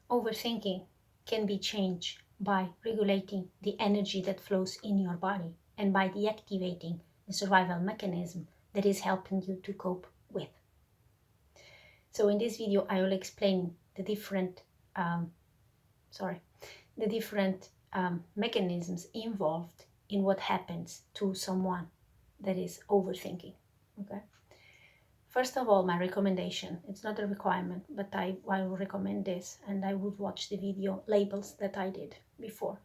Overthinking can be changed by regulating the energy that flows in your body and by deactivating the survival mechanism that is helping you to cope with. So in this video, I will explain the different, um, mechanisms involved in what happens to someone that is overthinking. Okay. First of all, my recommendation, it's not a requirement, but I will recommend this, and I would watch the video labels that I did before.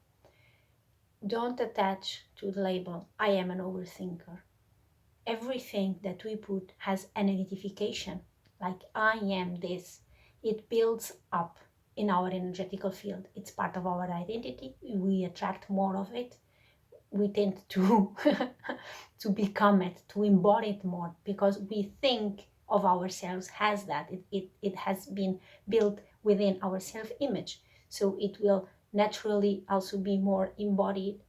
Don't attach to the label, I am an overthinker. Everything that we put has an identification, like I am this. It builds up in our energetical field. It's part of our identity. We attract more of it. We tend to to become it, to embody it more, because we think of ourselves as that. It has been built within our self-image, so it will naturally also be more embodied,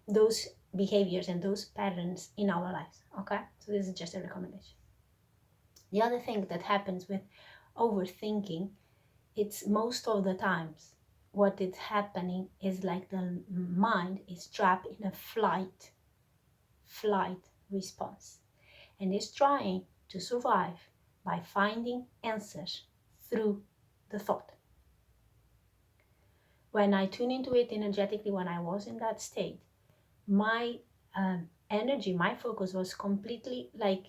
those behaviors and those patterns in our lives. Okay, so this is just a recommendation. The other thing that happens with overthinking, it's most of the times what is happening is like the mind is trapped in a flight response, and is trying to survive by finding answers through the thought. When I tune into it energetically, when I was in that state, my energy, my focus was completely like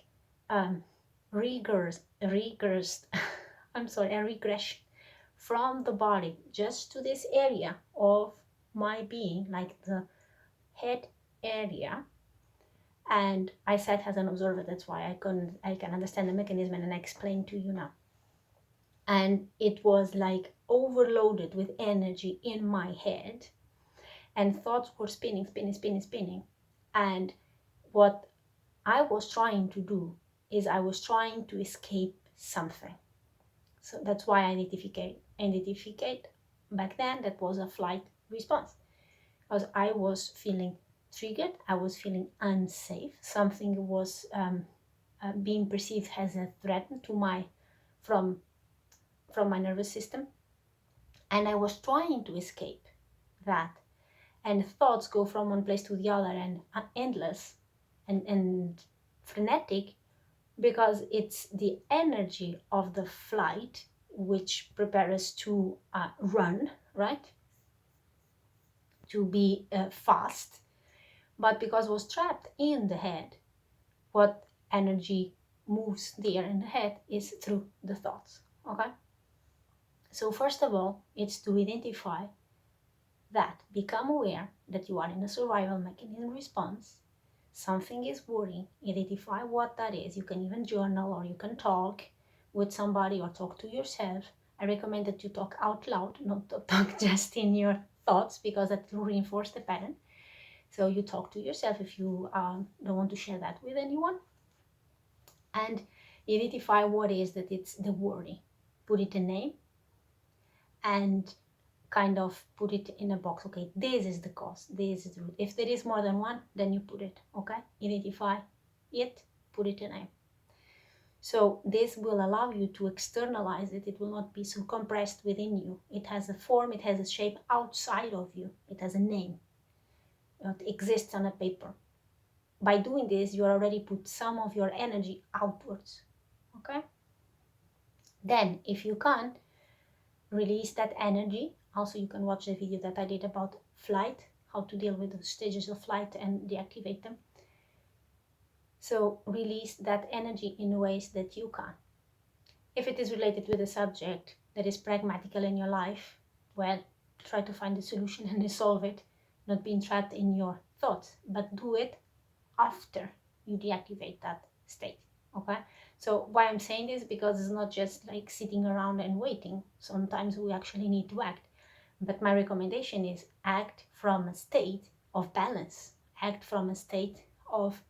regressed I'm sorry, a regression from the body just to this area of my being, like the head area. And I sat as an observer. That's why I can understand the mechanism, and I explain to you now. And it was like overloaded with energy in my head, and thoughts were spinning. And what I was trying to do is I was trying to escape something. So that's why I identificate back then that was a flight response, because I was feeling triggered, I was feeling unsafe. Something was being perceived as a threat to my from my nervous system, and I was trying to escape that. And thoughts go from one place to the other, and endless and frenetic, because it's the energy of the flight which prepares us to run, right? To be fast. But because it was trapped in the head, what energy moves there in the head is through the thoughts. Okay? So first of all, it's to identify that, become aware that you are in a survival mechanism response. Something is worrying. Identify what that is. You can even journal, or you can talk with somebody or talk to yourself. I recommend that you talk out loud, not to talk just in your thoughts, because that will reinforce the pattern. So you talk to yourself if you don't want to share that with anyone. And identify what is that it's the worry. Put it a name and kind of put it in a box. Okay, this is the cause, this is the root. If there is more than one, then you put it. Okay, identify it, put it in a name. So this will allow you to externalize it. It will not be so compressed within you. It has a form, it has a shape outside of you. It has a name. It exists on a paper. By doing this, you already put some of your energy outwards. Okay? Then, if you can't release that energy, also you can watch the video that I did about flight, how to deal with the stages of flight and deactivate them. So release that energy in ways that you can. If it is related with a subject that is pragmatical in your life, well, try to find a solution and resolve it, not being trapped in your thoughts, but do it after you deactivate that state. Okay, so why I'm saying this, because it's not just like sitting around and waiting. Sometimes we actually need to act, but my recommendation is act from a state of balance, act from a state of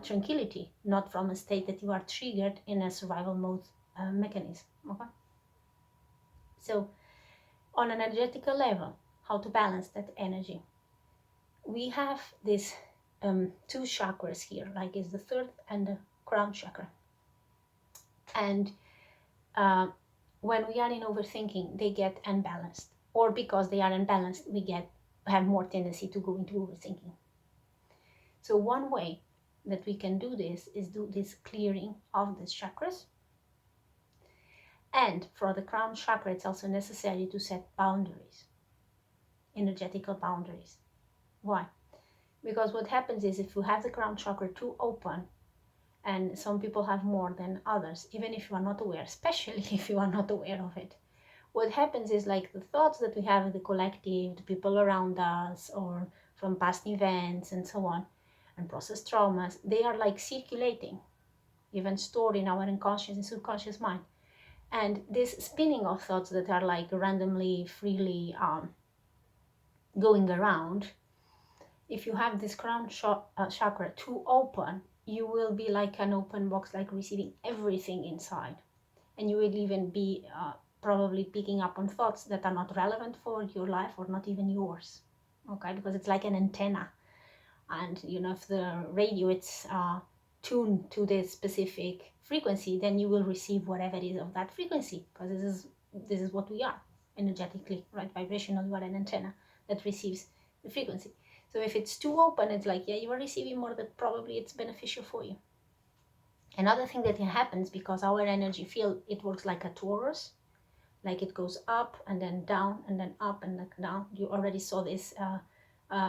tranquility, not from a state that you are triggered in a survival mode mechanism. Okay, so on an energetical level, how to balance that energy. We have this two chakras here, like it's the third and the crown chakra. And when we are in overthinking, they get unbalanced, or because they are unbalanced, we have more tendency to go into overthinking. So one way that we can do this is do this clearing of these chakras. And for the crown chakra, it's also necessary to set boundaries, energetical boundaries. Why? Because what happens is, if you have the crown chakra too open, and some people have more than others, even if you are not aware, especially if you are not aware of it, what happens is, like, the thoughts that we have in the collective, the people around us, or from past events and so on, and processed traumas, they are like circulating, even stored in our unconscious and subconscious mind. And this spinning of thoughts that are like randomly, freely going around, if you have this crown chakra too open, you will be like an open box, like receiving everything inside. And you will even be probably picking up on thoughts that are not relevant for your life, or not even yours. Okay, because it's like an antenna. And if the radio it's tuned to this specific frequency, then you will receive whatever it is of that frequency, because this is what we are energetically, right? Vibrational, you are an antenna that receives the frequency. So if it's too open, it's like, yeah, you are receiving more that probably it's beneficial for you. Another thing that happens, because our energy field, it works like a torus, like it goes up and then down and then up and then down. You already saw this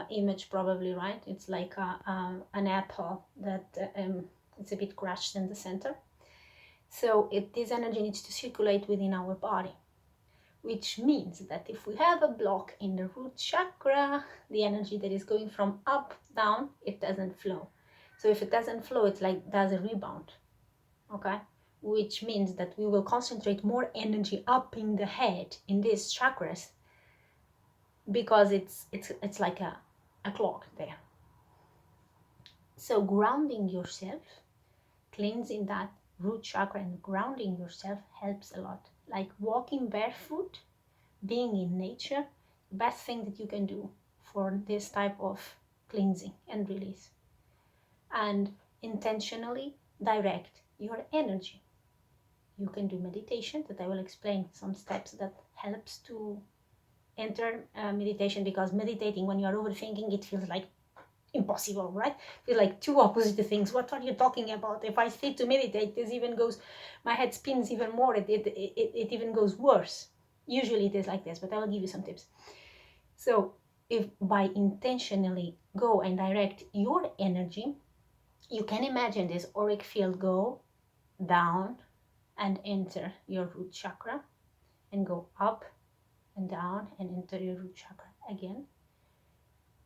image probably, right? It's like an apple that it's a bit crushed in the center. So this energy needs to circulate within our body, which means that if we have a block in the root chakra, the energy that is going from up down, it doesn't flow. So if it doesn't flow, it's like does a rebound, okay? Which means that we will concentrate more energy up in the head, in these chakras, because it's like a clock there. So grounding yourself, cleansing that root chakra and grounding yourself helps a lot. Like walking barefoot, being in nature, best thing that you can do for this type of cleansing and release. And intentionally direct your energy. You can do meditation, that I will explain some steps that helps to enter meditation, because meditating when you are overthinking, it feels like impossible, right? Feel like two opposite things. What are you talking about? If I sit to meditate, this even goes, my head spins even more. It even goes worse. Usually it is like this, but I will give you some tips. So if by intentionally go and direct your energy, you can imagine this auric field go down and enter your root chakra, and go up and down and enter your root chakra again.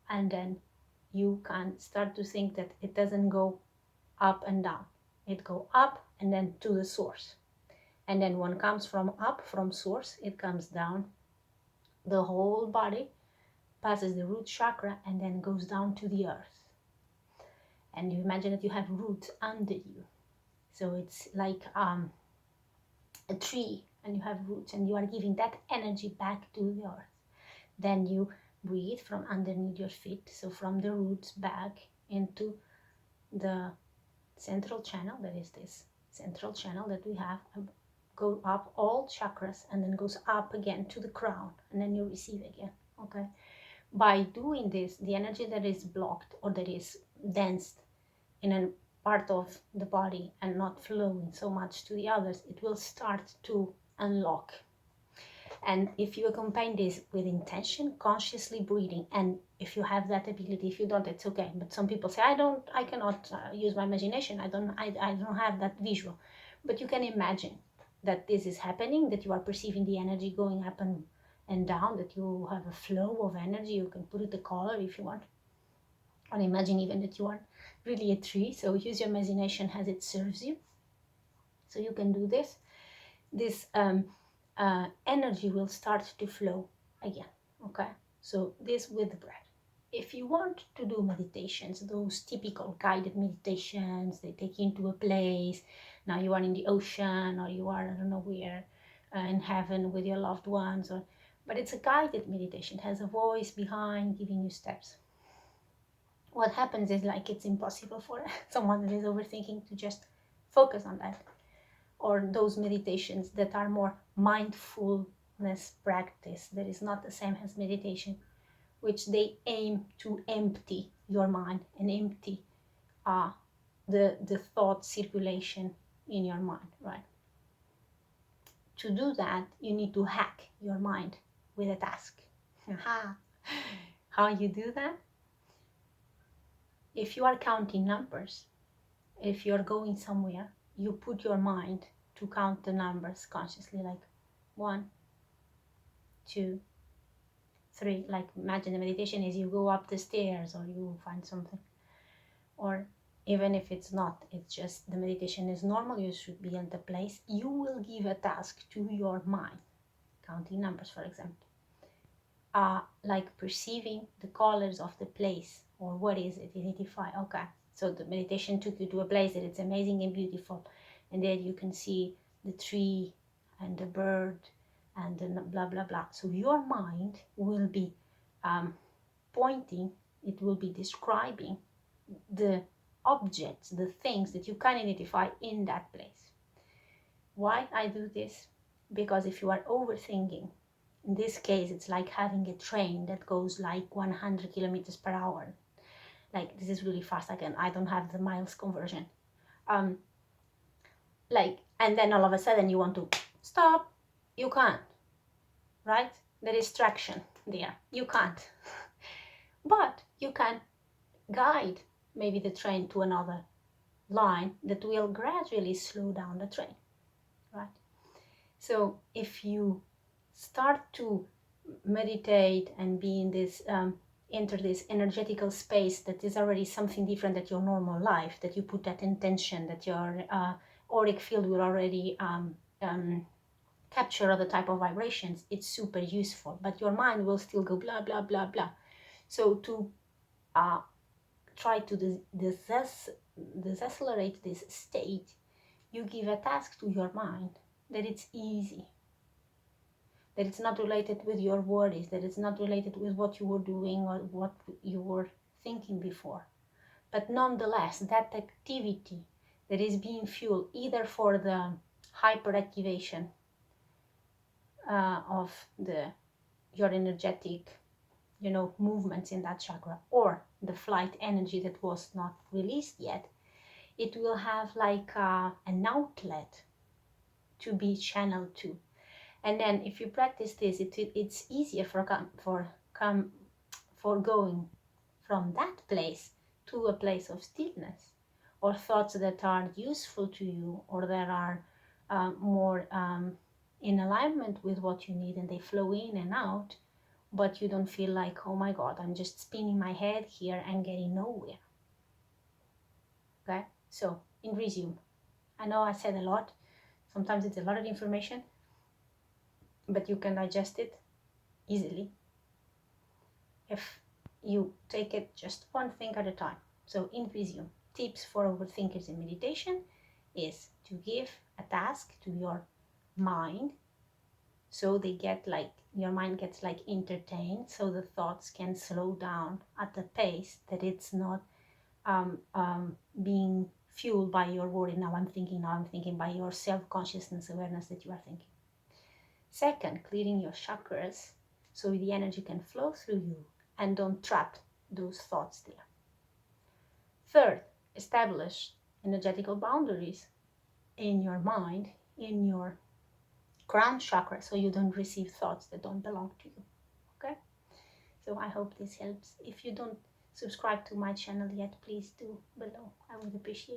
And then you can start to think that it doesn't go up and down, it go up and then to the source. And then when it comes from up, from source, it comes down the whole body, passes the root chakra, and then goes down to the earth. And you imagine that you have roots under you, so it's like a tree, and you have roots, and you are giving that energy back to the earth. Then you breathe from underneath your feet, so from the roots back into the central channel, that is this central channel that we have, go up all chakras, and then goes up again to the crown, and then you receive again. Okay, by doing this, the energy that is blocked or that is dense in a part of the body and not flowing so much to the others, it will start to unlock. And if you accompany this with intention, consciously breathing, and if you have that ability, if you don't, it's okay. But some people say, I cannot use my imagination. I don't have that visual. But you can imagine that this is happening, that you are perceiving the energy going up and down, that you have a flow of energy. You can put it a color if you want. And imagine even that you are really a tree. So use your imagination as it serves you. So you can do this. This energy will start to flow again. Okay, so this with the breath. If you want to do meditations, those typical guided meditations, they take you into a place, now you are in the ocean, or you are, I don't know where, in heaven with your loved ones, but it's a guided meditation. It has a voice behind giving you steps. What happens is, like, it's impossible for someone that is overthinking to just focus on that. or those meditations that are more mindfulness practice, that is not the same as meditation, which they aim to empty your mind and empty the thought circulation in your mind, right? To do that, you need to hack your mind with a task. How you do that? If you are counting numbers, if you're going somewhere, you put your mind to count the numbers consciously, like 1, 2, 3. Like imagine the meditation is you go up the stairs or you find something. Or even if it's not, it's just the meditation is normal, you should be at the place. You will give a task to your mind, counting numbers, for example. Like perceiving the colors of the place, or what is it? Is it fire? Okay, so the meditation took you to a place that it's amazing and beautiful, and then you can see the tree and the bird and the blah blah blah. So your mind will be pointing, it will be describing the objects, the things that you can identify in that place. Why I do this? Because if you are overthinking, in this case, it's like having a train that goes like 100 kilometers per hour. Like, this is really fast. I don't have the miles conversion. And then all of a sudden you want to stop. You can't, right? There is traction there. You can't. But you can guide maybe the train to another line that will gradually slow down the train, right? So if you start to meditate and be in this enter this energetical space that is already something different than your normal life, that you put that intention, that your auric field will already capture other type of vibrations, it's super useful. But your mind will still go blah blah blah blah. So to try to decelerate this state, you give a task to your mind that it's easy, that it's not related with your worries, that it's not related with what you were doing or what you were thinking before. But nonetheless, that activity that is being fueled either for the hyperactivation of your energetic, movements in that chakra, or the flight energy that was not released yet, it will have like an outlet to be channeled to. And then if you practice this, it's easier for going from that place to a place of stillness, or thoughts that are useful to you, or that are more in alignment with what you need, and they flow in and out, but you don't feel like, oh my God, I'm just spinning my head here and getting nowhere. Okay, so in resume, I know I said a lot. Sometimes it's a lot of information, but you can digest it easily if you take it just one thing at a time. So in resume, tips for overthinkers in meditation is to give a task to your mind, so they get like, your mind gets like entertained, so the thoughts can slow down at a pace that it's not being fueled by your worry. Now I'm thinking, by your self-consciousness awareness that you are thinking. Second, clearing your chakras so the energy can flow through you and don't trap those thoughts there. Third, establish energetical boundaries in your mind, in your crown chakra, so you don't receive thoughts that don't belong to you. Okay? So I hope this helps. If you don't subscribe to my channel yet, please do below. I would appreciate it.